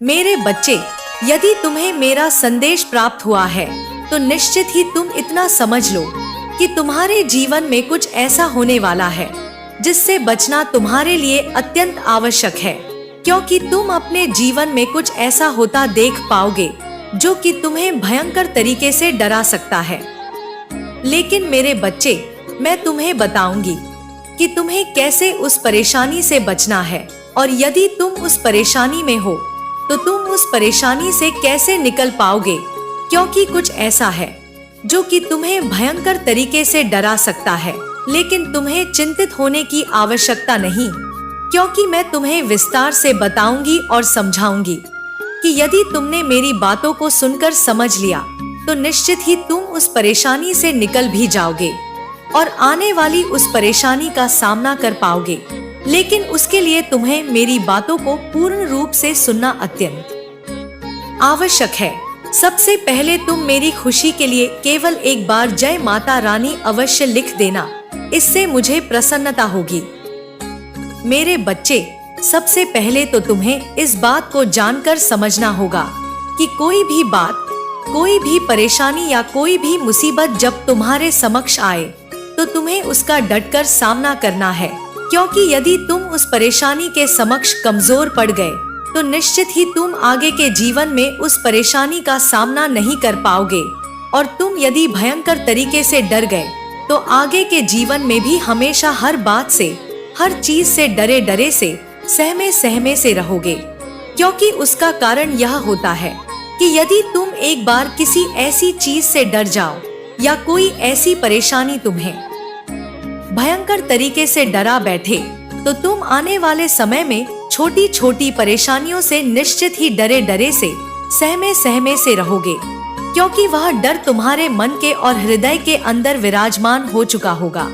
मेरे बच्चे, यदि तुम्हें मेरा संदेश प्राप्त हुआ है तो निश्चित ही तुम इतना समझ लो कि तुम्हारे जीवन में कुछ ऐसा होने वाला है जिससे बचना तुम्हारे लिए अत्यंत आवश्यक है, क्योंकि तुम अपने जीवन में कुछ ऐसा होता देख पाओगे जो कि तुम्हें भयंकर तरीके से डरा सकता है। लेकिन मेरे बच्चे, मैं तुम्हें बताऊंगी कि तुम्हें कैसे उस परेशानी से बचना है, और यदि तुम उस परेशानी में हो तो तुम उस परेशानी से कैसे निकल पाओगे, क्योंकि कुछ ऐसा है जो कि तुम्हें भयंकर तरीके से डरा सकता है। लेकिन तुम्हें चिंतित होने की आवश्यकता नहीं, क्योंकि मैं तुम्हें विस्तार से बताऊंगी और समझाऊंगी कि यदि तुमने मेरी बातों को सुनकर समझ लिया तो निश्चित ही तुम उस परेशानी से निकल भी जाओगे और आने वाली उस परेशानी का सामना कर पाओगे। लेकिन उसके लिए तुम्हें मेरी बातों को पूर्ण रूप से सुनना अत्यंत आवश्यक है। सबसे पहले तुम मेरी खुशी के लिए केवल एक बार जय माता रानी अवश्य लिख देना, इससे मुझे प्रसन्नता होगी। मेरे बच्चे, सबसे पहले तो तुम्हें इस बात को जानकर समझना होगा कि कोई भी बात, कोई भी परेशानी या कोई भी मुसीबत जब तुम्हारे समक्ष आए तो तुम्हें उसका डटकर सामना करना है, क्योंकि यदि तुम उस परेशानी के समक्ष कमजोर पड़ गए तो निश्चित ही तुम आगे के जीवन में उस परेशानी का सामना नहीं कर पाओगे, और तुम यदि भयंकर तरीके से डर गए तो आगे के जीवन में भी हमेशा हर बात से, हर चीज से डरे डरे से, सहमे सहमे से रहोगे। क्योंकि उसका कारण यह होता है कि यदि तुम एक बार किसी ऐसी चीज से डर जाओ या कोई ऐसी परेशानी तुम्हें भयंकर तरीके से डरा बैठे तो तुम आने वाले समय में छोटी छोटी परेशानियों से निश्चित ही डरे डरे से, सहमे सहमे से रहोगे, क्योंकि वह डर तुम्हारे मन के और हृदय के अंदर विराजमान हो चुका होगा।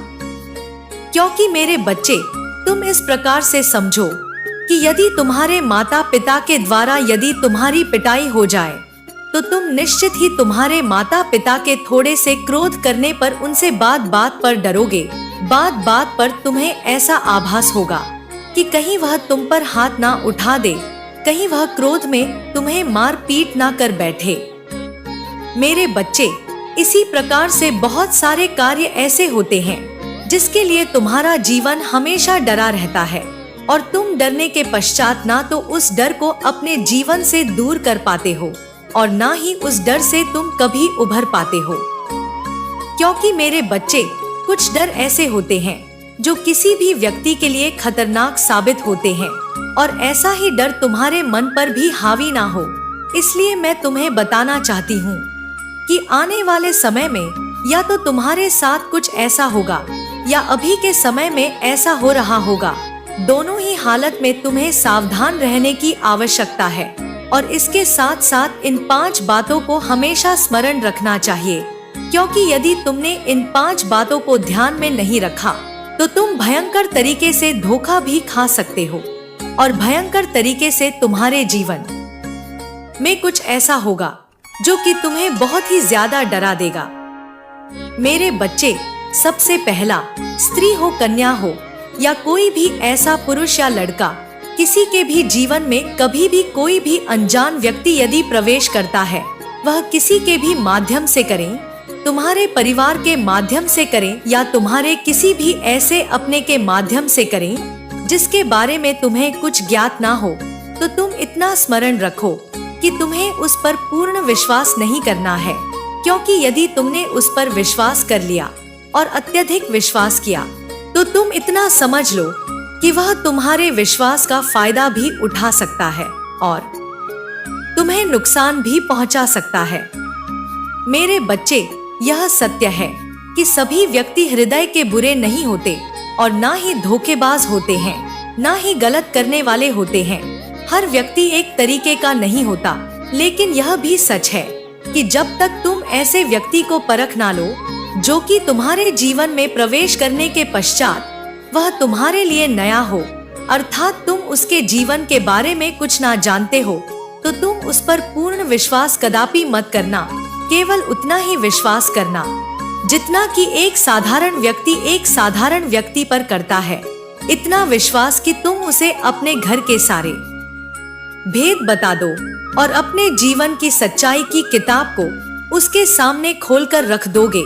क्योंकि मेरे बच्चे, तुम इस प्रकार से समझो कि यदि तुम्हारे माता पिता के द्वारा यदि तुम्हारी पिटाई हो जाए तो तुम निश्चित ही तुम्हारे माता पिता के थोड़े से क्रोध करने पर उनसे बात बात पर डरोगे। बात बात पर तुम्हें ऐसा आभास होगा कि कहीं वह तुम पर हाथ ना उठा दे, कहीं वह क्रोध में तुम्हें मार पीट ना कर बैठे। मेरे बच्चे, इसी प्रकार से बहुत सारे कार्य ऐसे होते हैं जिसके लिए तुम्हारा जीवन हमेशा डरा रहता है, और तुम डरने के पश्चात ना तो उस डर को अपने जीवन से दूर कर पाते हो और ना ही उस डर से तुम कभी उभर पाते हो। क्योंकि मेरे बच्चे, कुछ डर ऐसे होते हैं जो किसी भी व्यक्ति के लिए खतरनाक साबित होते हैं, और ऐसा ही डर तुम्हारे मन पर भी हावी ना हो। इसलिए मैं तुम्हें बताना चाहती हूँ कि आने वाले समय में या तो तुम्हारे साथ कुछ ऐसा होगा या अभी के समय में ऐसा हो रहा होगा। दोनों ही हालत में तुम्हें सावधान रहने की आवश्यकता है, और इसके साथ साथ इन 5 बातों को हमेशा स्मरण रखना चाहिए, क्योंकि यदि तुमने इन 5 बातों को ध्यान में नहीं रखा तो तुम भयंकर तरीके से धोखा भी खा सकते हो, और भयंकर तरीके से तुम्हारे जीवन में कुछ ऐसा होगा जो कि तुम्हें बहुत ही ज्यादा डरा देगा। मेरे बच्चे, सबसे पहला, स्त्री हो, कन्या हो या कोई भी ऐसा पुरुष या लड़का, किसी के भी जीवन में कभी भी कोई भी अनजान व्यक्ति यदि प्रवेश करता है, वह किसी के भी माध्यम से करें, तुम्हारे परिवार के माध्यम से करें या तुम्हारे किसी भी ऐसे अपने के माध्यम से करें जिसके बारे में तुम्हें कुछ ज्ञात ना हो, तो तुम इतना स्मरण रखो कि तुम्हें उस पर पूर्ण विश्वास नहीं करना है, क्योंकि यदि तुमने उस पर विश्वास कर लिया और अत्यधिक विश्वास किया तो तुम इतना समझ लो कि वह तुम्हारे विश्वास का फायदा भी उठा सकता है और तुम्हें नुकसान भी पहुंचा सकता है। मेरे बच्चे, यह सत्य है कि सभी व्यक्ति हृदय के बुरे नहीं होते और ना ही धोखेबाज होते हैं, ना ही गलत करने वाले होते हैं। हर व्यक्ति एक तरीके का नहीं होता, लेकिन यह भी सच है कि जब तक तुम ऐसे व्यक्ति को परख ना लो जो कि तुम्हारे जीवन में प्रवेश करने के पश्चात वह तुम्हारे लिए नया हो, अर्थात तुम उसके जीवन के बारे में कुछ ना जानते हो, तो तुम उस पर पूर्ण विश्वास कदापि मत करना। केवल उतना ही विश्वास करना जितना कि एक साधारण व्यक्ति पर करता है। इतना विश्वास कि तुम उसे अपने घर के सारे भेद बता दो और अपने जीवन की सच्चाई की किताब को उसके सामने खोलकर रख दोगे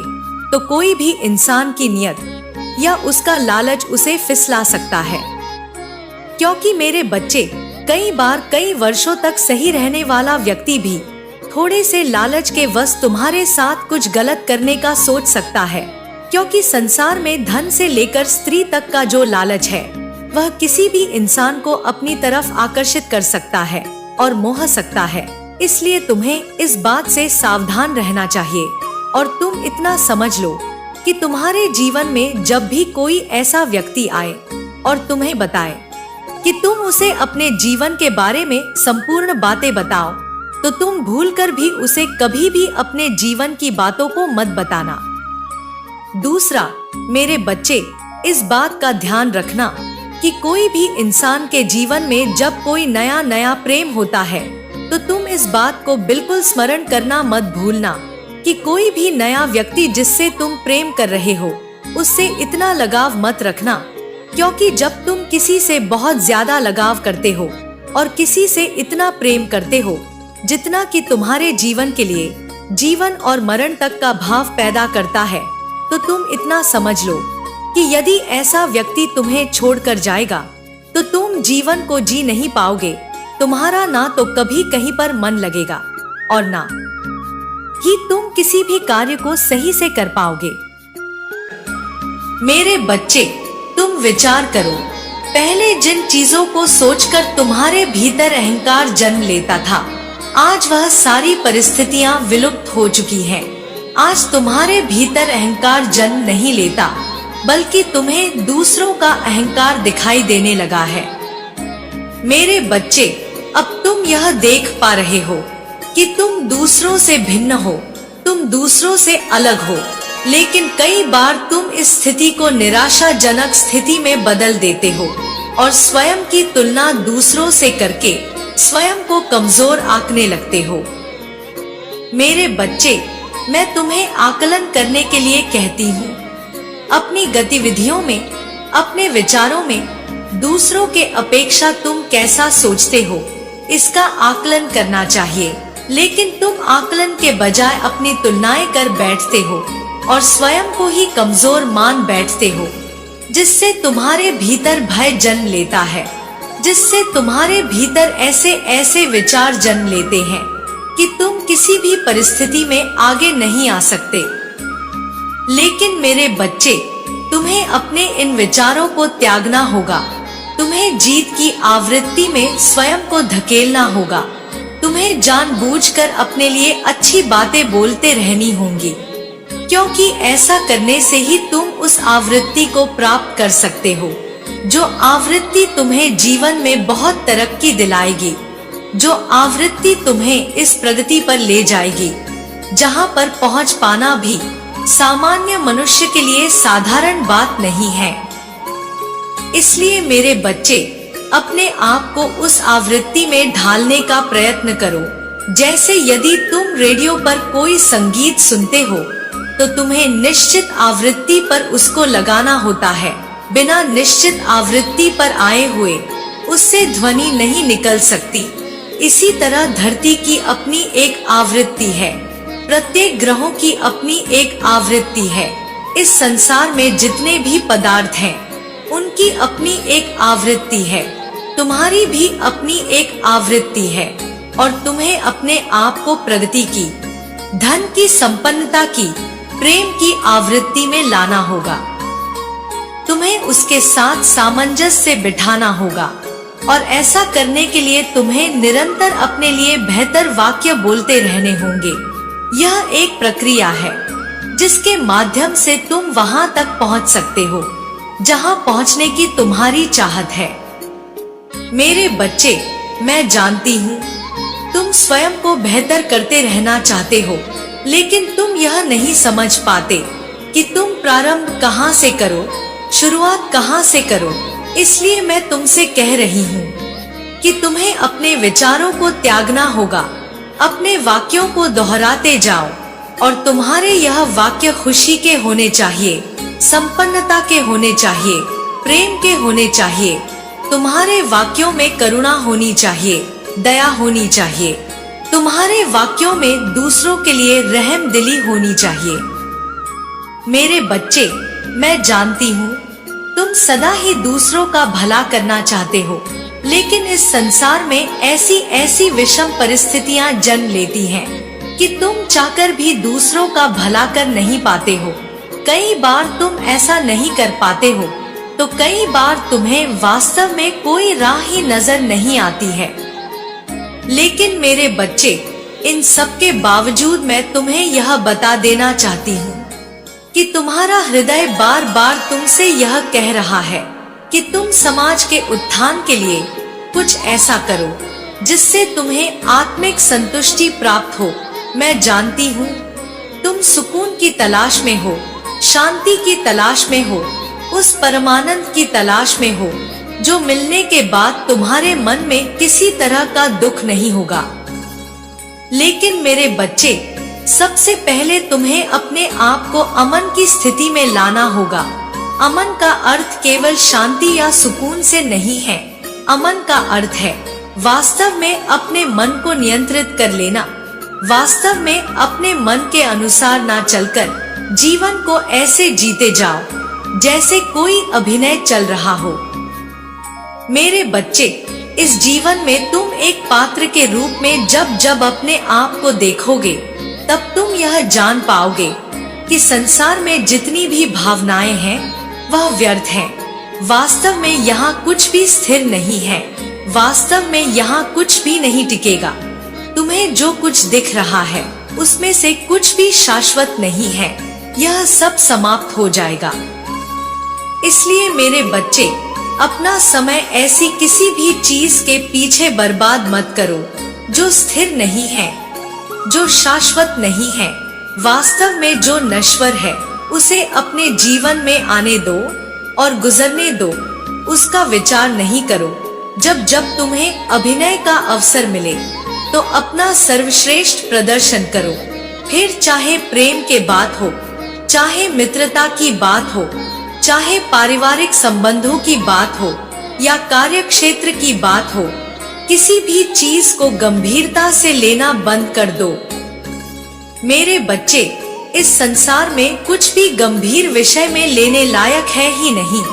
तो कोई भी इंसान की नियत या उसका लालच उसे फिसला सकता है। क्योंकि मेरे बच्चे, कई बार कई वर्षों तक सही रहने वाला व्यक्ति भी थोड़े से लालच के वश तुम्हारे साथ कुछ गलत करने का सोच सकता है। क्योंकि संसार में धन से लेकर स्त्री तक का जो लालच है वह किसी भी इंसान को अपनी तरफ आकर्षित कर सकता है और मोह सकता है। इसलिए तुम्हें इस बात से सावधान रहना चाहिए। और तुम इतना समझ लो कि तुम्हारे जीवन में जब भी कोई ऐसा व्यक्ति आए और तुम्हें बताए कि तुम उसे अपने जीवन के बारे में संपूर्ण बातें बताओ, तो तुम भूलकर भी उसे कभी भी अपने जीवन की बातों को मत बताना। दूसरा, मेरे बच्चे, इस बात का ध्यान रखना कि कोई भी इंसान के जीवन में जब कोई नया नया प्रेम होता है तो तुम इस बात को बिल्कुल स्मरण करना मत भूलना कि कोई भी नया व्यक्ति जिससे तुम प्रेम कर रहे हो उससे इतना लगाव मत रखना। क्योंकि जब तुम किसी से बहुत ज्यादा लगाव करते हो और किसी से इतना प्रेम करते हो जितना कि तुम्हारे जीवन के लिए जीवन और मरण तक का भाव पैदा करता है, तो तुम इतना समझ लो कि यदि ऐसा व्यक्ति तुम्हें छोड़कर जाएगा तो तुम जीवन को जी नहीं पाओगे। तुम्हारा ना तो कभी कहीं पर मन लगेगा और ना ही तुम किसी भी कार्य को सही से कर पाओगे। मेरे बच्चे, तुम विचार करो, पहले जिन चीजों को सोचकर तुम्हारे भीतर अहंकार जन्म लेता था, आज वह सारी परिस्थितियां विलुप्त हो चुकी हैं। आज तुम्हारे भीतर अहंकार जन्म नहीं लेता, बल्कि तुम्हें दूसरों का अहंकार दिखाई देने लगा है। मेरे बच्चे, अब तुम यह देख पा रहे हो कि तुम दूसरों से भिन्न हो, तुम दूसरों से अलग हो, लेकिन कई बार तुम इस स्थिति को निराशाजनक स्थिति में बदल देते हो और स्वयं की तुलना दूसरों से करके स्वयं को कमजोर आंकने लगते हो। मेरे बच्चे, मैं तुम्हें आकलन करने के लिए कहती हूँ। अपनी गतिविधियों में, अपने विचारों में दूसरों के अपेक्षा तुम कैसा सोचते हो, इसका आकलन करना चाहिए। लेकिन तुम आकलन के बजाय अपनी तुलनाएं कर बैठते हो और स्वयं को ही कमजोर मान बैठते हो, जिससे तुम्हारे भीतर भय जन्म लेता है, जिससे तुम्हारे भीतर ऐसे ऐसे विचार जन्म लेते हैं कि तुम किसी भी परिस्थिति में आगे नहीं आ सकते। लेकिन मेरे बच्चे, तुम्हें अपने इन विचारों को त्यागना होगा। तुम्हें जीत की आवृत्ति में स्वयं को धकेलना होगा। तुम्हें जानबूझकर अपने लिए अच्छी बातें बोलते रहनी होंगी, क्योंकि ऐसा करने से ही तुम उस आवृत्ति को प्राप्त कर सकते हो जो आवृत्ति तुम्हें जीवन में बहुत तरक्की दिलाएगी, जो आवृत्ति तुम्हें इस प्रगति पर ले जाएगी जहां पर पहुंच पाना भी सामान्य मनुष्य के लिए साधारण बात नहीं है। इसलिए मेरे बच्चे, अपने आप को उस आवृत्ति में ढालने का प्रयत्न करो। जैसे यदि तुम रेडियो पर कोई संगीत सुनते हो तो तुम्हें निश्चित आवृत्ति पर उसको लगाना होता है। बिना निश्चित आवृत्ति पर आए हुए उससे ध्वनि नहीं निकल सकती। इसी तरह धरती की अपनी एक आवृत्ति है, प्रत्येक ग्रहों की अपनी एक आवृत्ति है। इस संसार में जितने भी पदार्थ हैं उनकी अपनी एक आवृत्ति है। तुम्हारी भी अपनी एक आवृत्ति है और तुम्हें अपने आप को प्रगति की, धन की, संपन्नता की, प्रेम की आवृत्ति में लाना होगा। तुम्हें उसके साथ सामंजस्य बिठाना होगा और ऐसा करने के लिए तुम्हें निरंतर अपने लिए बेहतर वाक्य बोलते रहने होंगे। यह एक प्रक्रिया है जिसके माध्यम से तुम वहां तक पहुंच सकते हो जहां पहुंचने की तुम्हारी चाहत है। मेरे बच्चे, मैं जानती हूँ तुम स्वयं को बेहतर करते रहना चाहते हो, लेकिन तुम यह नहीं समझ पाते कि तुम प्रारंभ कहाँ से करो, शुरुआत कहाँ से करो। इसलिए मैं तुमसे कह रही हूँ कि तुम्हें अपने विचारों को त्यागना होगा, अपने वाक्यों को दोहराते जाओ और तुम्हारे यह वाक्य खुशी के होने चाहिए, संपन्नता के होने चाहिए, प्रेम के होने चाहिए। तुम्हारे वाक्यों में करुणा होनी चाहिए, दया होनी चाहिए। तुम्हारे वाक्यों में दूसरों के लिए रहम दिली होनी चाहिए। मेरे बच्चे, मैं जानती हूँ तुम सदा ही दूसरों का भला करना चाहते हो, लेकिन इस संसार में ऐसी ऐसी विषम परिस्थितियाँ जन्म लेती हैं कि तुम चाहकर भी दूसरों का भला कर नहीं पाते हो। कई बार तुम ऐसा नहीं कर पाते हो तो कई बार तुम्हें वास्तव में कोई राह ही नजर नहीं आती है। लेकिन मेरे बच्चे, इन सब के बावजूद मैं तुम्हें यह बता देना चाहती हूँ कि तुम्हारा हृदय बार बार तुमसे यह कह रहा है कि तुम समाज के उत्थान के लिए कुछ ऐसा करो जिससे तुम्हें आत्मिक संतुष्टि प्राप्त हो। मैं जानती हूँ तुम सुकून की तलाश में हो, शांति की तलाश में हो, उस परमानंद की तलाश में हो जो मिलने के बाद तुम्हारे मन में किसी तरह का दुख नहीं होगा। लेकिन मेरे बच्चे, सबसे पहले तुम्हें अपने आप को अमन की स्थिति में लाना होगा। अमन का अर्थ केवल शांति या सुकून से नहीं है। अमन का अर्थ है वास्तव में अपने मन को नियंत्रित कर लेना, वास्तव में अपने मन के अनुसार ना चलकर जीवन को ऐसे जीते जाओ जैसे कोई अभिनय चल रहा हो। मेरे बच्चे, इस जीवन में तुम एक पात्र के रूप में जब जब अपने आप को देखोगे तब तुम यह जान पाओगे कि संसार में जितनी भी भावनाएं हैं वह व्यर्थ हैं। वास्तव में यहाँ कुछ भी स्थिर नहीं है, वास्तव में यहाँ कुछ भी नहीं टिकेगा। तुम्हें जो कुछ दिख रहा है उसमें से कुछ भी शाश्वत नहीं है, यह सब समाप्त हो जाएगा। इसलिए मेरे बच्चे, अपना समय ऐसी किसी भी चीज के पीछे बर्बाद मत करो जो स्थिर नहीं है, जो शाश्वत नहीं है। वास्तव में जो नश्वर है उसे अपने जीवन में आने दो और गुजरने दो, उसका विचार नहीं करो। जब जब तुम्हें अभिनय का अवसर मिले तो अपना सर्वश्रेष्ठ प्रदर्शन करो। फिर चाहे प्रेम के बात हो, चाहे मित्रता की बात हो, चाहे पारिवारिक संबंधों की बात हो या कार्य क्षेत्र की बात हो, किसी भी चीज को गंभीरता से लेना बंद कर दो। मेरे बच्चे, इस संसार में कुछ भी गंभीर विषय में लेने लायक है ही नहीं।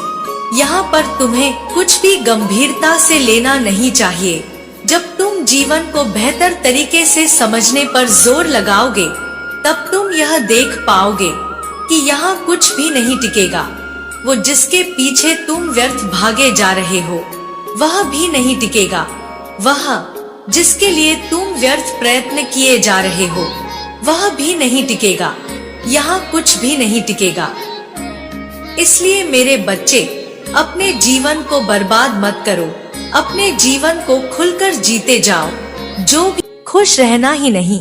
यहाँ पर तुम्हें कुछ भी गंभीरता से लेना नहीं चाहिए। जब तुम जीवन को बेहतर तरीके से समझने पर जोर लगाओगे तब तुम यह देख पाओगे कि यहाँ कुछ भी नहीं टिकेगा। वो जिसके पीछे तुम व्यर्थ भागे जा रहे हो वह भी नहीं टिकेगा। वह जिसके लिए तुम व्यर्थ प्रयत्न किए जा रहे हो वह भी नहीं टिकेगा। यहाँ कुछ भी नहीं टिकेगा। इसलिए मेरे बच्चे, अपने जीवन को बर्बाद मत करो, अपने जीवन को खुलकर जीते जाओ। जो भी खुश रहना ही नहीं।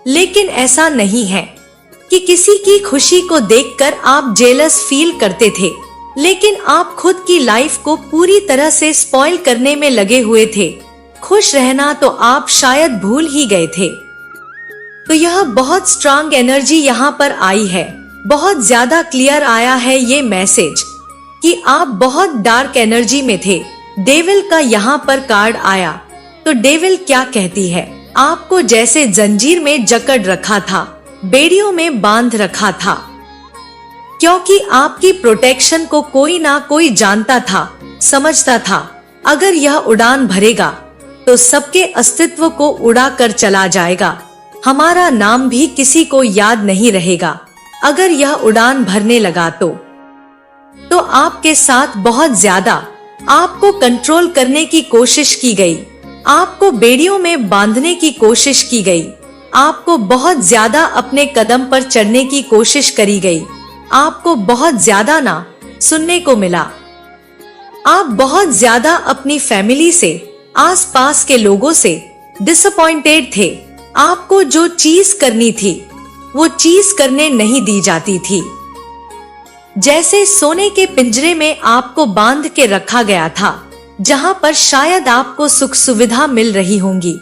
लेकिन ऐसा नहीं है कि किसी की खुशी को देखकर आप जेलस फील करते थे, लेकिन आप खुद की लाइफ को पूरी तरह से स्पॉइल करने में लगे हुए थे। खुश रहना तो आप शायद भूल ही गए थे। तो यह बहुत स्ट्रांग एनर्जी यहाँ पर आई है, बहुत ज्यादा क्लियर आया है ये मैसेज कि आप बहुत डार्क एनर्जी में थे। डेविल का यहाँ पर कार्ड आया तो डेविल क्या कहती है, आपको जैसे जंजीर में जकड़ रखा था, बेड़ियों में बांध रखा था, क्योंकि आपकी प्रोटेक्शन को कोई ना कोई जानता था, समझता था। अगर यह उड़ान भरेगा तो सबके अस्तित्व को उड़ा कर चला जाएगा, हमारा नाम भी किसी को याद नहीं रहेगा। अगर यह उड़ान भरने लगा तो आपके साथ बहुत ज्यादा आपको कंट्रोल करने की कोशिश की गई, आपको बेड़ियों में बांधने की कोशिश की गई, आपको बहुत ज्यादा अपने कदम पर चढ़ने की कोशिश करी गई, आपको बहुत ज्यादा ना सुनने को मिला। आप बहुत ज्यादा अपनी फैमिली से, आसपास के लोगों से डिसअपॉइंटेड थे। आपको जो चीज करनी थी वो चीज करने नहीं दी जाती थी। जैसे सोने के पिंजरे में आपको बांध के रखा गया था, जहां पर शायद आपको सुख सुविधा मिल रही होंगी,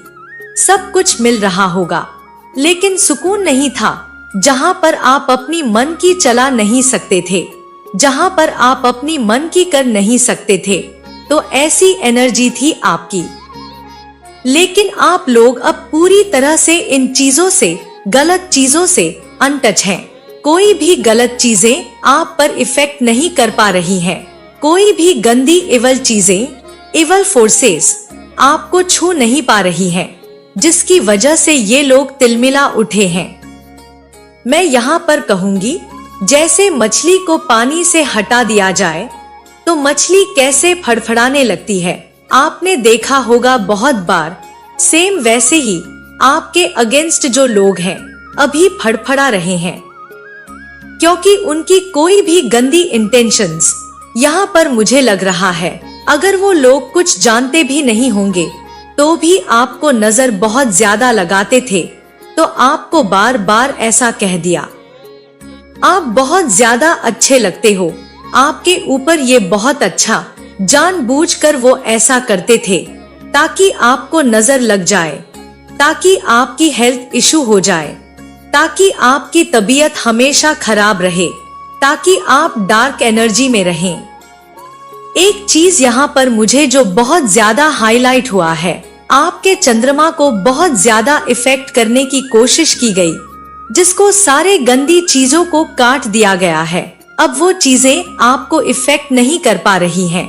सब कुछ मिल रहा होगा, लेकिन सुकून नहीं था। जहां पर आप अपनी मन की चला नहीं सकते थे, जहां पर आप अपनी मन की कर नहीं सकते थे, तो ऐसी एनर्जी थी आपकी। लेकिन आप लोग अब पूरी तरह से इन चीजों से, गलत चीजों से अनटच हैं। कोई भी गलत चीजें आप पर इफेक्ट नहीं कर पा रही हैं। कोई भी गंदी इवल चीजें, इवल फोर्सेस आपको छू नहीं पा रही हैं, जिसकी वजह से ये लोग तिलमिला उठे हैं। मैं यहाँ पर कहूंगी, जैसे मछली को पानी से हटा दिया जाए तो मछली कैसे फड़फड़ाने लगती है, आपने देखा होगा बहुत बार। सेम वैसे ही आपके अगेंस्ट जो लोग हैं अभी फड़फड़ा रहे हैं, क्योंकि उनकी कोई भी गंदी इंटेंशंस यहाँ पर मुझे लग रहा है, अगर वो लोग कुछ जानते भी नहीं होंगे तो भी आपको नजर बहुत ज्यादा लगाते थे, तो आपको बार बार ऐसा कह दिया। आप बहुत ज्यादा अच्छे लगते हो, आपके ऊपर ये बहुत अच्छा, जानबूझकर वो ऐसा करते थे ताकि आपको नजर लग जाए, ताकि आपकी हेल्थ इशू हो जाए, ताकि आपकी तबीयत हमेशा खराब रहे, ताकि आप डार्क एनर्जी में रहें। एक चीज यहाँ पर मुझे जो बहुत ज्यादा हाईलाइट हुआ है, आपके चंद्रमा को बहुत ज्यादा इफेक्ट करने की कोशिश की गई, जिसको सारे गंदी चीजों को काट दिया गया है। अब वो चीजें आपको इफेक्ट नहीं कर पा रही हैं।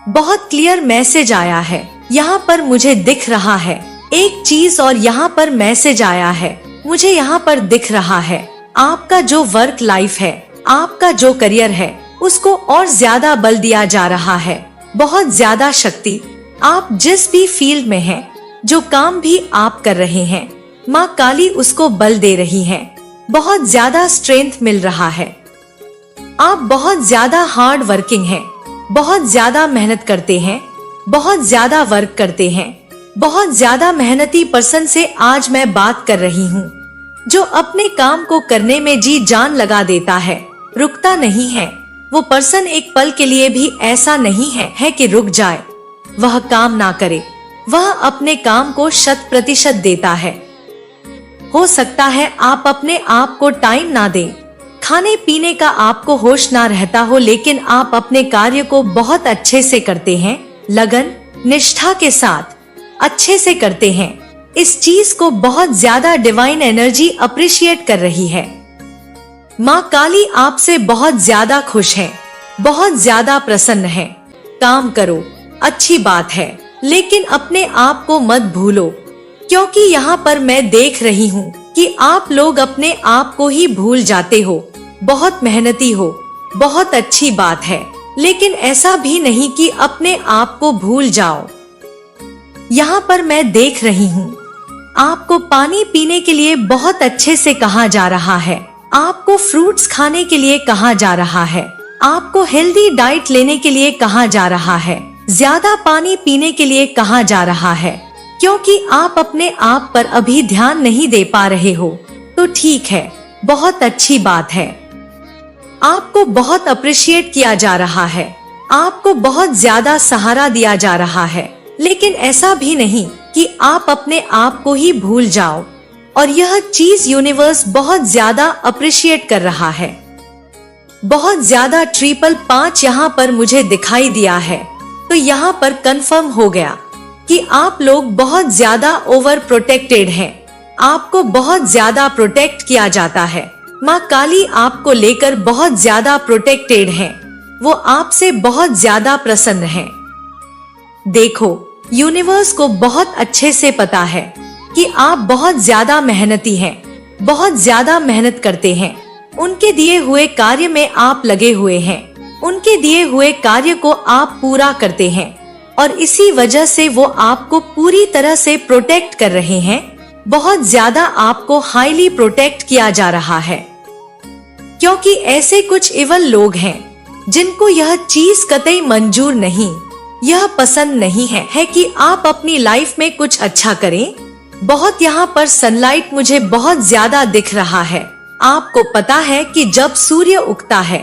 बहुत क्लियर मैसेज आया है यहाँ पर, मुझे दिख रहा है एक चीज, और यहाँ पर मैसेज आया है, मुझे यहाँ पर दिख रहा है आपका जो वर्क लाइफ है, आपका जो करियर है, उसको और ज्यादा बल दिया जा रहा है, बहुत ज्यादा शक्ति। आप जिस भी फील्ड में हैं, जो काम भी आप कर रहे हैं, माँ काली उसको बल दे रही है, बहुत ज्यादा स्ट्रेंथ मिल रहा है। आप बहुत ज्यादा हार्ड वर्किंग हैं, बहुत ज्यादा मेहनत करते हैं, बहुत ज्यादा वर्क करते हैं, बहुत ज्यादा मेहनती पर्सन से आज मैं बात कर रही हूँ, जो अपने काम को करने में जी जान लगा देता है, रुकता नहीं है। वो पर्सन एक पल के लिए भी ऐसा नहीं है कि रुक जाए, वह काम ना करे, वह अपने काम को 100% देता है। हो सकता है आप अपने आप को टाइम ना दें, खाने पीने का आपको होश ना रहता हो, लेकिन आप अपने कार्य को बहुत अच्छे से करते हैं, लगन निष्ठा के साथ अच्छे से करते हैं। इस चीज को बहुत ज्यादा डिवाइन एनर्जी अप्रिशिएट कर रही है। माँ काली आपसे बहुत ज्यादा खुश है, बहुत ज्यादा प्रसन्न है। काम करो, अच्छी बात है, लेकिन अपने आप को मत भूलो, क्योंकि यहाँ पर मैं देख रही हूँ कि आप लोग अपने आप को ही भूल जाते हो। बहुत मेहनती हो, बहुत अच्छी बात है, लेकिन ऐसा भी नहीं कि अपने आप को भूल जाओ। यहाँ पर मैं देख रही हूँ आपको पानी पीने के लिए बहुत अच्छे से कहा जा रहा है, आपको फ्रूट्स खाने के लिए कहा जा रहा है, आपको हेल्दी डाइट लेने के लिए कहा जा रहा है, ज्यादा पानी पीने के लिए कहा जा रहा है, क्योंकि आप अपने आप पर अभी ध्यान नहीं दे पा रहे हो। तो ठीक है, बहुत अच्छी बात है, आपको बहुत अप्रिशिएट किया जा रहा है, आपको बहुत ज्यादा सहारा दिया जा रहा है, लेकिन ऐसा भी नहीं कि आप अपने आप को ही भूल जाओ। और यह चीज यूनिवर्स बहुत ज्यादा अप्रिशिएट कर रहा है। बहुत ज्यादा 555 यहाँ पर मुझे दिखाई दिया है, तो यहाँ पर कंफर्म हो गया कि आप लोग बहुत ज्यादा ओवर प्रोटेक्टेड हैं, आपको बहुत ज्यादा प्रोटेक्ट किया जाता है। माँ काली आपको लेकर बहुत ज्यादा प्रोटेक्टेड हैं, वो आपसे बहुत ज्यादा प्रसन्न हैं। देखो, यूनिवर्स को बहुत अच्छे से पता है कि आप बहुत ज्यादा मेहनती हैं, बहुत ज्यादा मेहनत करते हैं, उनके दिए हुए कार्य में आप लगे हुए हैं, उनके दिए हुए कार्य को आप पूरा करते हैं, और इसी वजह से वो आपको पूरी तरह से प्रोटेक्ट कर रहे हैं। बहुत ज्यादा आपको हाईली प्रोटेक्ट किया जा रहा है, क्योंकि ऐसे कुछ इवल लोग हैं जिनको यह चीज कतई मंजूर नहीं, यह पसंद नहीं है कि आप अपनी लाइफ में कुछ अच्छा करें। बहुत यहाँ पर सनलाइट मुझे बहुत ज्यादा दिख रहा है। आपको पता है कि जब सूर्य उगता है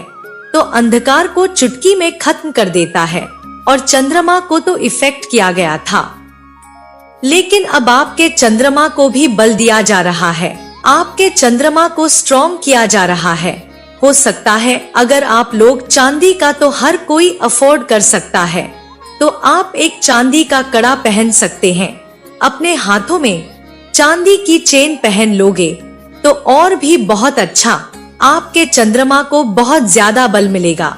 तो अंधकार को चुटकी में खत्म कर देता है, और चंद्रमा को तो इफेक्ट किया गया था, लेकिन अब आपके चंद्रमा को भी बल दिया जा रहा है, आपके चंद्रमा को स्ट्रॉन्ग किया जा रहा है। हो सकता है अगर आप लोग चांदी का तो हर कोई अफोर्ड कर सकता है, तो आप एक चांदी का कड़ा पहन सकते हैं। अपने हाथों में चांदी की चेन पहन लोगे तो और भी बहुत अच्छा, आपके चंद्रमा को बहुत ज्यादा बल मिलेगा।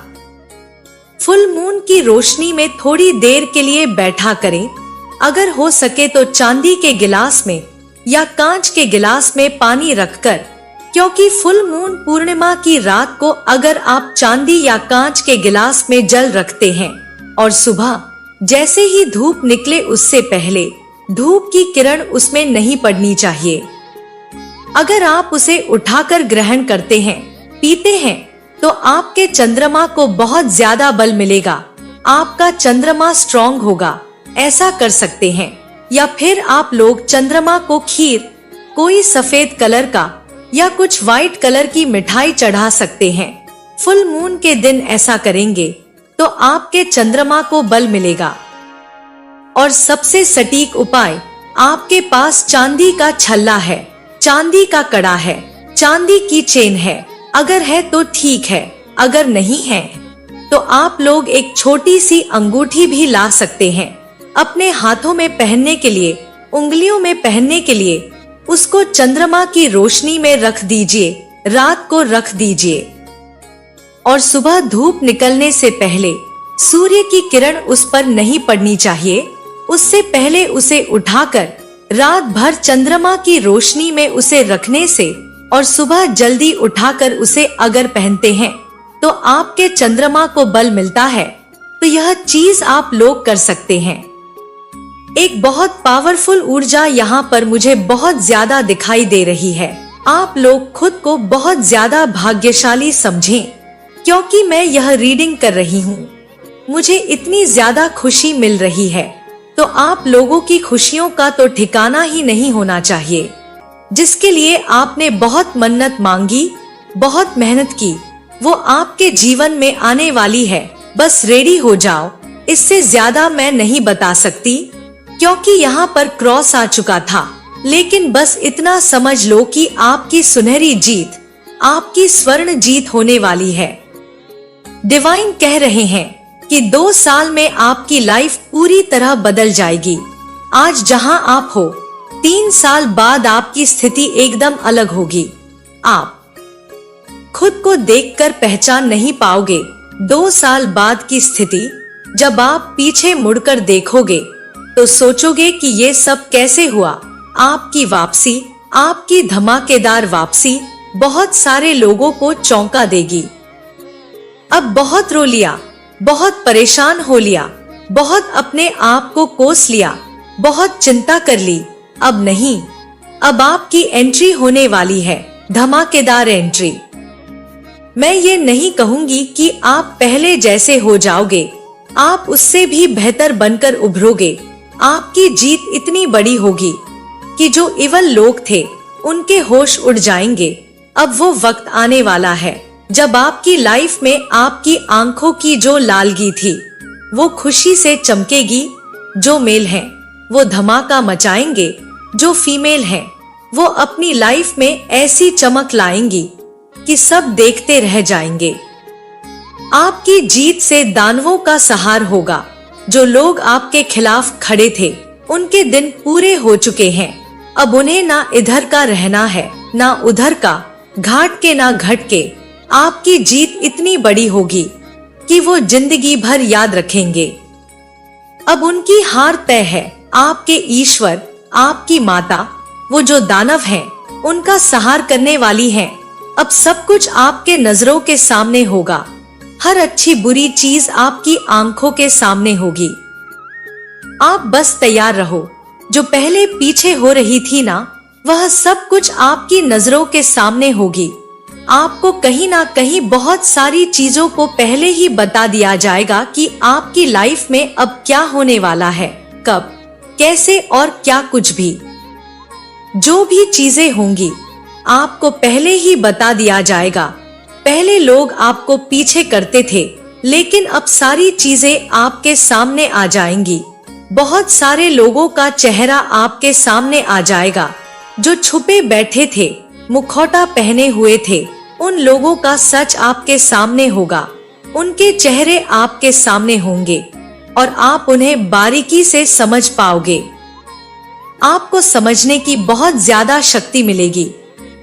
फुल मून की रोशनी में थोड़ी देर के लिए बैठा करें। अगर हो सके तो चांदी के गिलास में या कांच के गिलास में पानी रखकर, क्योंकि फुल मून पूर्णिमा की रात को अगर आप चांदी या कांच के गिलास में जल रखते हैं और सुबह जैसे ही धूप निकले उससे पहले धूप की किरण उसमें नहीं पड़नी चाहिए। अगर आप उसे उठाकर ग्रहण करते हैं, पीते हैं, तो आपके चंद्रमा को बहुत ज्यादा बल मिलेगा, आपका चंद्रमा स्ट्रॉन्ग होगा। ऐसा कर सकते हैं। या फिर आप लोग चंद्रमा को खीर, कोई सफेद कलर का या कुछ व्हाइट कलर की मिठाई चढ़ा सकते हैं। फुल मून के दिन ऐसा करेंगे तो आपके चंद्रमा को बल मिलेगा। और सबसे सटीक उपाय, आपके पास चांदी का छल्ला है, चांदी का कड़ा है, चांदी की चेन है, अगर है तो ठीक है, अगर नहीं है तो आप लोग एक छोटी सी अंगूठी भी ला सकते हैं अपने हाथों में पहनने के लिए, उंगलियों में पहनने के लिए। उसको चंद्रमा की रोशनी में रख दीजिए, रात को रख दीजिए और सुबह धूप निकलने से पहले सूर्य की किरण उस पर नहीं पड़नी चाहिए। उससे पहले उसे उठाकर रात भर चंद्रमा की रोशनी में उसे रखने से और सुबह जल्दी उठाकर उसे अगर पहनते हैं तो आपके चंद्रमा को बल मिलता है। तो यह चीज आप लोग कर सकते हैं। एक बहुत पावरफुल ऊर्जा यहाँ पर मुझे बहुत ज्यादा दिखाई दे रही है। आप लोग खुद को बहुत ज्यादा भाग्यशाली समझें, क्योंकि मैं यह रीडिंग कर रही हूँ। मुझे इतनी ज्यादा खुशी मिल रही है, तो आप लोगों की खुशियों का तो ठिकाना ही नहीं होना चाहिए। जिसके लिए आपने बहुत मन्नत मांगी, बहुत मेहनत की, वो आपके जीवन में आने वाली है। बस रेडी हो जाओ। इससे ज्यादा मैं नहीं बता सकती, क्योंकि यहाँ पर क्रॉस आ चुका था। लेकिन बस इतना समझ लो कि आपकी सुनहरी जीत, आपकी स्वर्ण जीत होने वाली है। डिवाइन कह रहे हैं कि 2 साल में आपकी लाइफ पूरी तरह बदल जाएगी। आज जहां आप हो, 3 साल बाद आपकी स्थिति एकदम अलग होगी। आप खुद को देखकर पहचान नहीं पाओगे। 2 साल बाद की स्थिति, जब आप पीछे मुड़कर देखोगे तो सोचोगे कि ये सब कैसे हुआ। आपकी वापसी, आपकी धमाकेदार वापसी बहुत सारे लोगों को चौंका देगी। अब बहुत रो लिया, बहुत परेशान हो लिया, बहुत अपने आप को कोस लिया, बहुत चिंता कर ली। अब नहीं, अब आपकी एंट्री होने वाली है, धमाकेदार एंट्री। मैं ये नहीं कहूंगी कि आप पहले जैसे हो जाओगे, आप उससे भी बेहतर बनकर उभरोगे। आपकी जीत इतनी बड़ी होगी कि जो इवल लोग थे उनके होश उड़ जाएंगे। अब वो वक्त आने वाला है जब आपकी लाइफ में आपकी आंखों की जो लालगी थी वो खुशी से चमकेगी। जो मेल हैं वो धमाका मचाएंगे, जो फीमेल हैं वो अपनी लाइफ में ऐसी चमक लाएंगी कि सब देखते रह जाएंगे। आपकी जीत से दानवों का सहार होगा। जो लोग आपके खिलाफ खड़े थे उनके दिन पूरे हो चुके हैं। अब उन्हें ना इधर का रहना है ना उधर का, घाट के ना घट के। आपकी जीत इतनी बड़ी होगी कि वो जिंदगी भर याद रखेंगे। अब उनकी हार तय है। आपके ईश्वर, आपकी माता, वो जो दानव हैं, उनका सहार करने वाली हैं। अब सब कुछ आपके नजरों के सामने होगा। हर अच्छी बुरी चीज आपकी आंखों के सामने होगी। आप बस तैयार रहो। जो पहले पीछे हो रही थी ना, वह सब कुछ आपकी नजरों के सामने होगी। आपको कहीं ना कहीं बहुत सारी चीजों को पहले ही बता दिया जाएगा कि आपकी लाइफ में अब क्या होने वाला है, कब, कैसे और क्या कुछ भी। जो भी चीजें होंगी आपको पहले ही बता दिया जाएगा। पहले लोग आपको पीछे करते थे, लेकिन अब सारी चीजें आपके सामने आ जाएंगी। बहुत सारे लोगों का चेहरा आपके सामने आ जाएगा। जो छुपे बैठे थे, मुखौटा पहने हुए थे, उन लोगों का सच आपके सामने होगा। उनके चेहरे आपके सामने होंगे और आप उन्हें बारीकी से समझ पाओगे। आपको समझने की बहुत ज्यादा शक्ति मिलेगी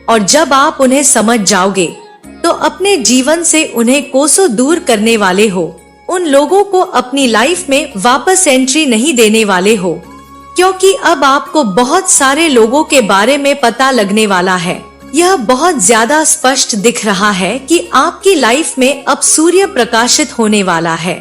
और जब आप उन्हें समझ जाओगे तो अपने जीवन से उन्हें कोसों दूर करने वाले हो। उन लोगों को अपनी लाइफ में वापस एंट्री नहीं देने वाले हो, क्योंकि अब आपको बहुत सारे लोगों के बारे में पता लगने वाला है। यह बहुत ज्यादा स्पष्ट दिख रहा है कि आपकी लाइफ में अब सूर्य प्रकाशित होने वाला है।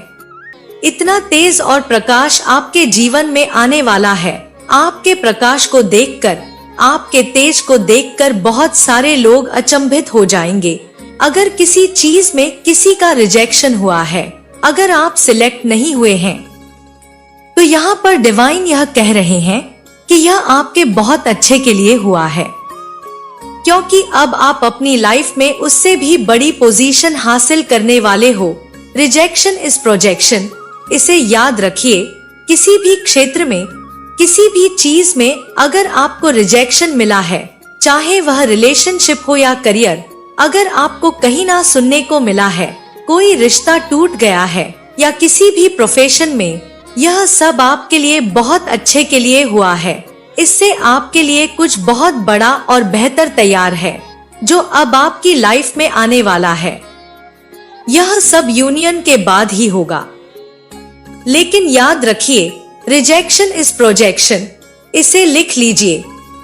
इतना तेज और प्रकाश आपके जीवन में आने वाला है। आपके प्रकाश को देखकर, आपके तेज को देखकर बहुत सारे लोग अचंभित हो जाएंगे। अगर किसी चीज में किसी का रिजेक्शन हुआ है, अगर आप सिलेक्ट नहीं हुए हैं, तो यहाँ पर डिवाइन यह कह रहे हैं कि यह आपके बहुत अच्छे के लिए हुआ है, क्योंकि अब आप अपनी लाइफ में उससे भी बड़ी पोजीशन हासिल करने वाले हो। रिजेक्शन इज प्रोजेक्शन, इसे याद रखिए। किसी भी क्षेत्र में, किसी भी चीज में अगर आपको रिजेक्शन मिला है, चाहे वह रिलेशनशिप हो या करियर, अगर आपको कहीं ना सुनने को मिला है, कोई रिश्ता टूट गया है या किसी भी प्रोफेशन में, यह सब आपके लिए बहुत अच्छे के लिए हुआ है। इससे आपके लिए कुछ बहुत बड़ा और बेहतर तैयार है जो अब आपकी लाइफ में आने वाला है। यह सब यूनियन के बाद ही होगा। लेकिन याद रखिए, रिजेक्शन इज प्रोजेक्शन, इसे लिख लीजिए,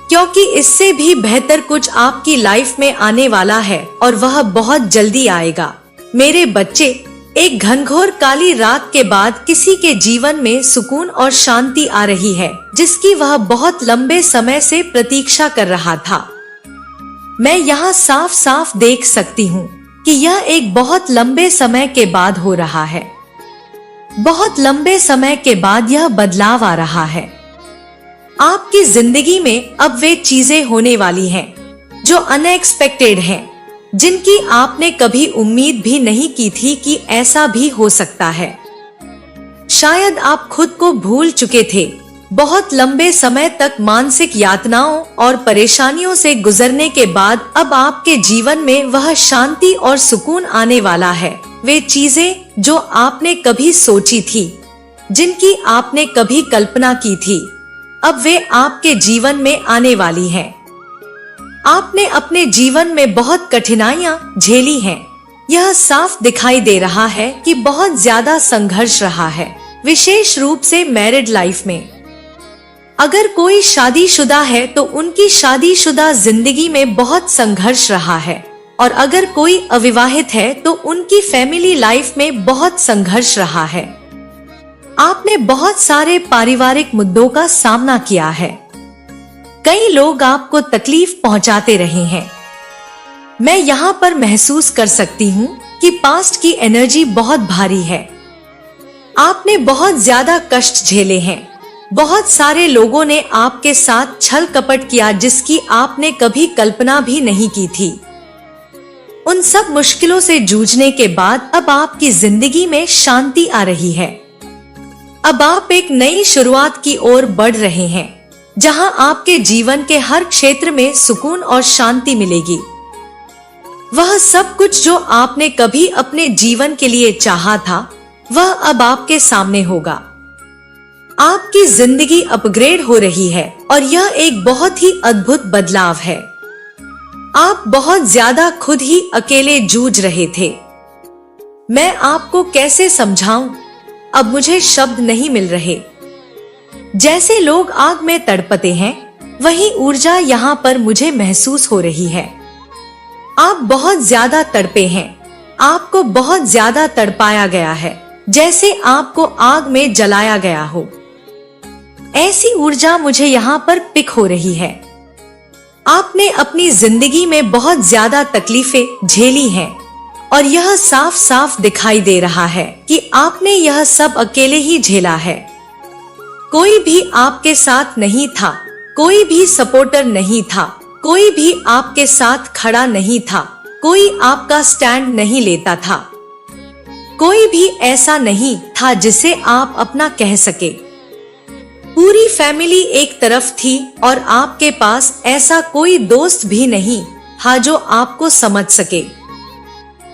क्योंकि इससे भी बेहतर कुछ आपकी लाइफ में आने वाला है और वह बहुत जल्दी आएगा। मेरे बच्चे, एक घनघोर काली रात के बाद किसी के जीवन में सुकून और शांति आ रही है, जिसकी वह बहुत लंबे समय से प्रतीक्षा कर रहा था। मैं यहाँ साफ साफ देख सकती हूँ कि यह एक बहुत लंबे समय के बाद हो रहा है। बहुत लंबे समय के बाद यह बदलाव आ रहा है। आपकी जिंदगी में अब वे चीजें होने वाली हैं जो अनएक्सपेक्टेड हैं, जिनकी आपने कभी उम्मीद भी नहीं की थी कि ऐसा भी हो सकता है। शायद आप खुद को भूल चुके थे। बहुत लंबे समय तक मानसिक यातनाओं और परेशानियों से गुजरने के बाद अब आपके जीवन में वह शांति और सुकून आने वाला है। वे चीजें जो आपने कभी सोची थी, जिनकी आपने कभी कल्पना की थी, अब वे आपके जीवन में आने वाली हैं। आपने अपने जीवन में बहुत कठिनाइयां झेली हैं। यह साफ दिखाई दे रहा है कि बहुत ज्यादा संघर्ष रहा है, विशेष रूप से मैरिड लाइफ में। अगर कोई शादीशुदा है तो उनकी शादीशुदा जिंदगी में बहुत संघर्ष रहा है, और अगर कोई अविवाहित है तो उनकी फैमिली लाइफ में बहुत संघर्ष रहा है। आपने बहुत सारे पारिवारिक मुद्दों का सामना किया है। कई लोग आपको तकलीफ पहुंचाते रहे हैं। मैं यहाँ पर महसूस कर सकती हूँ कि पास्ट की एनर्जी बहुत भारी है। आपने बहुत ज्यादा कष्ट झेले हैं। बहुत सारे लोगों ने आपके साथ छल कपट किया जिसकी आपने कभी कल्पना भी नहीं की थी। उन सब मुश्किलों से जूझने के बाद अब आपकी जिंदगी में शांति आ रही है। अब आप एक नई शुरुआत की ओर बढ़ रहे हैं, जहां आपके जीवन के हर क्षेत्र में सुकून और शांति मिलेगी। वह सब कुछ जो आपने कभी अपने जीवन के लिए चाहा था, वह अब आपके सामने होगा। आपकी जिंदगी अपग्रेड हो रही है और यह एक बहुत ही अद्भुत बदलाव है। आप बहुत ज्यादा खुद ही अकेले जूझ रहे थे। मैं आपको कैसे समझाऊं? अब मुझे शब्द नहीं मिल रहे। जैसे लोग आग में तड़पते हैं, वही ऊर्जा यहाँ पर मुझे महसूस हो रही है। आप बहुत ज्यादा तड़पे हैं। आपको बहुत ज्यादा तड़पाया गया है, जैसे आपको आग में जलाया गया हो। ऐसी ऊर्जा मुझे यहाँ पर पिक हो रही है। आपने अपनी जिंदगी में बहुत ज्यादा तकलीफें झेली हैं और यह साफ साफ दिखाई दे रहा है कि आपने यह सब अकेले ही झेला है। कोई भी आपके साथ नहीं था, कोई भी सपोर्टर नहीं था, कोई भी आपके साथ खड़ा नहीं था, कोई आपका स्टैंड नहीं लेता था, कोई भी ऐसा नहीं था जिसे आप अपना कह सके। पूरी फैमिली एक तरफ थी और आपके पास ऐसा कोई दोस्त भी नहीं था जो आपको समझ सके।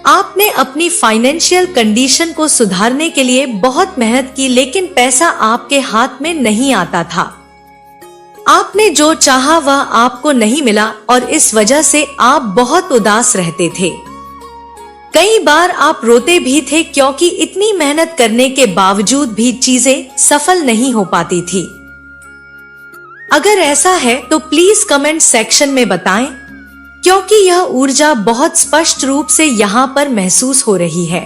आपने अपनी फाइनेंशियल कंडीशन को सुधारने के लिए बहुत मेहनत की, लेकिन पैसा आपके हाथ में नहीं आता था। आपने जो चाहा वह आपको नहीं मिला और इस वजह से आप बहुत उदास रहते थे। कई बार आप रोते भी थे क्योंकि इतनी मेहनत करने के बावजूद भी चीजें सफल नहीं हो पाती थी। अगर ऐसा है तो प्लीज कमेंट सेक्शन में बताएं, क्योंकि यह ऊर्जा बहुत स्पष्ट रूप से यहाँ पर महसूस हो रही है।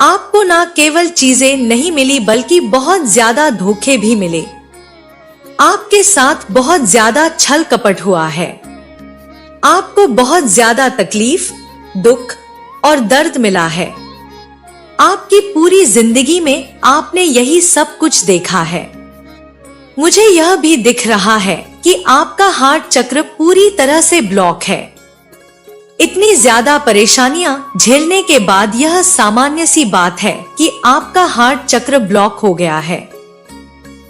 आपको न केवल चीजें नहीं मिली बल्कि बहुत ज्यादा धोखे भी मिले। आपके साथ बहुत ज्यादा छल कपट हुआ है। आपको बहुत ज्यादा तकलीफ, दुख और दर्द मिला है। आपकी पूरी जिंदगी में आपने यही सब कुछ देखा है। मुझे यह भी दिख रहा है कि आपका हार्ट चक्र पूरी तरह से ब्लॉक है। इतनी ज्यादा परेशानियां झेलने के बाद यह सामान्य सी बात है कि आपका हार्ट चक्र ब्लॉक हो गया है।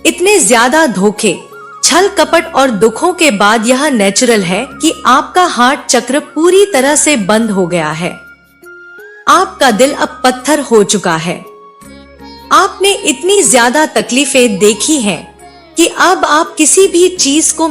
इतने ज्यादा धोखे, छल कपट और दुखों के बाद यह नेचुरल है कि आपका हार्ट चक्र पूरी तरह से बंद हो गया है। आपका दिल अब पत्थर हो चुका है। आपने इतनी ज्यादा तकलीफें देखी हैं कि अब आप किसी भी चीज को